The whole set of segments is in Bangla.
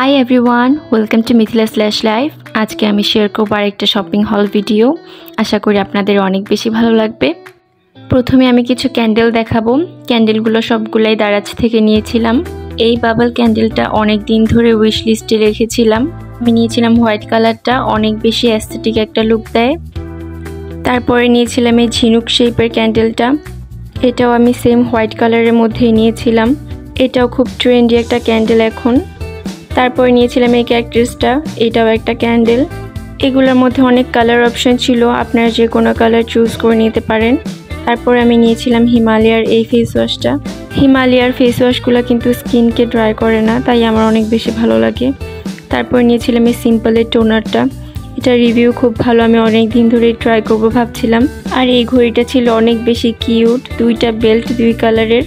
Hi everyone, welcome to Mithila slash life. আজকে আমি শেয়ার করব আরেকটা শপিং হল ভিডিও। আশা করি আপনাদের অনেক বেশি ভালো লাগবে। প্রথমে আমি কিছু ক্যান্ডেল দেখাবো। ক্যান্ডেলগুলো সবগুলাই দারাজ থেকে নিয়েছিলাম। এই বাবল ক্যান্ডেলটা অনেক দিন ধরে উইশ লিস্টে রেখেছিলাম। আমি নিয়েছিলাম হোয়াইট কালারটা, অনেক বেশি অ্যাস্থেটিক একটা লুক দেয়। তারপরে নিয়েছিলাম এই ঝিনুক শেপের ক্যান্ডেলটা, এটাও আমি সেম হোয়াইট কালারের মধ্যেই নিয়েছিলাম। এটাও খুব ট্রেন্ডি একটা ক্যান্ডেল এখন। তারপরে নিয়েছিলাম এই ক্যাকটাসটা, এটাও একটা ক্যান্ডেল। এগুলোর মধ্যে অনেক কালার অপশন ছিল, আপনারা যে কোনো কালার চুজ করে নিতে পারেন। তারপর আমি নিয়েছিলাম হিমালয়ার এই ফেস ওয়াশটা। হিমালয়ার ফেস ওয়াশগুলো কিন্তু স্কিনকে ড্রাই করে না, তাই আমার অনেক বেশি ভালো লাগে। তারপর নিয়েছিলাম এই সিম্পলের টোনারটা, এটা রিভিউ খুব ভালো, আমি অনেক দিন ধরে ট্রাই করব ভাবছিলাম। আর এই ঘড়িটা ছিল অনেক বেশি কিউট, দুইটা বেল্ট দুই কালারের।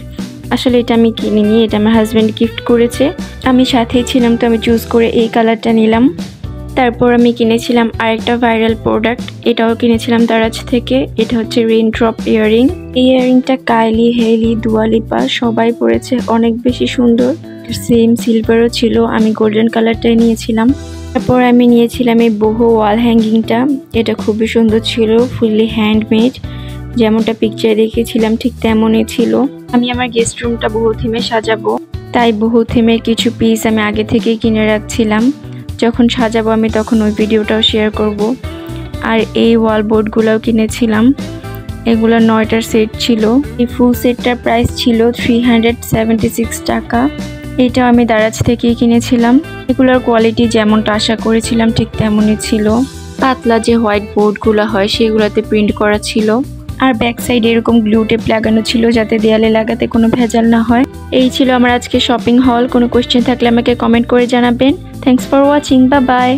আসলে এটা আমি কিনিনি, এটা আমার হাজব্যান্ড গিফট করেছে। আমি সাথেই ছিলাম, তো আমি চুজ করে এই কালারটা নিলাম। তারপর আমি কিনেছিলাম আরেকটা ভাইরাল প্রোডাক্ট, এটাও কিনেছিলাম দারাজ থেকে। এটা হচ্ছে রেইন ড্রপ ইয়াররিং। এই ইয়াররিংটা কাইলি, হেইলি, দুয়া লিপা সবাই পরেছে, অনেক বেশি সুন্দর। সেম সিলভারও ছিল, আমি গোল্ডেন কালারটাই নিয়েছিলাম। তারপর আমি নিয়েছিলাম এই বহু ওয়াল হ্যাঙ্গিংটা, এটা খুবই সুন্দর ছিল, ফুললি হ্যান্ডমেড। যেমনটা পিকচারে দেখেছিলাম ঠিক তেমনই ছিল। আমি আমার গেস্ট রুমটা বহু থিমে সাজাবো, তাই বহু থিমের কিছু পিস আমি আগে থেকেই কিনে রাখছিলাম। যখন সাজাবো আমি তখন ওই ভিডিওটাও শেয়ার করব। আর এই ওয়াল বোর্ডগুলোও কিনেছিলাম, এগুলো 9টার সেট ছিল। এই ফুল সেটটার প্রাইস ছিল 376 টাকা। এটাও আমি দারাজ থেকেই কিনেছিলাম। এগুলোর কোয়ালিটি যেমনটা আশা করেছিলাম ঠিক তেমনই ছিল। পাতলা যে হোয়াইট বোর্ডগুলো হয় সেগুলোতে প্রিন্ট করা ছিল। আর ব্যাক সাইডে এরকম গ্লু টেপ লাগানো ছিল, যাতে দেয়ালে লাগাতে কোনো ভেজাল না হয়। এই ছিল আমার আজকে শপিং হল। কোনো কোয়েশ্চেন থাকলে আমাকে কমেন্ট করে জানাবেন। Thanks for watching, bye bye.